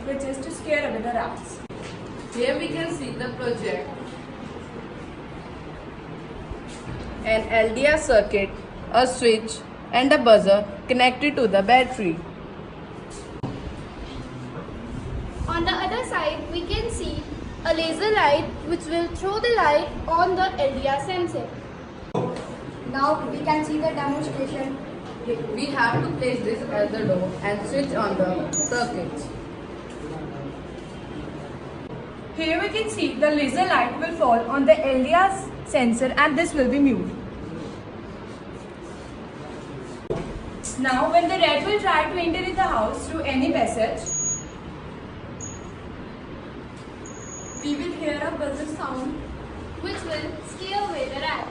which is to scare away the rats. Here we can see the project. An LDR circuit, a switch and a buzzer connected to the battery. On the other side, we can see a laser light which will throw the light on the LDR sensor. Now we can see the demonstration. We have to place this at the door and switch on the circuit. Here we can see the laser light will fall on the LDR sensor and this will be mute. Now when the rat will try to enter in the house through any passage, We will hear a buzzer sound which will scare away the rat.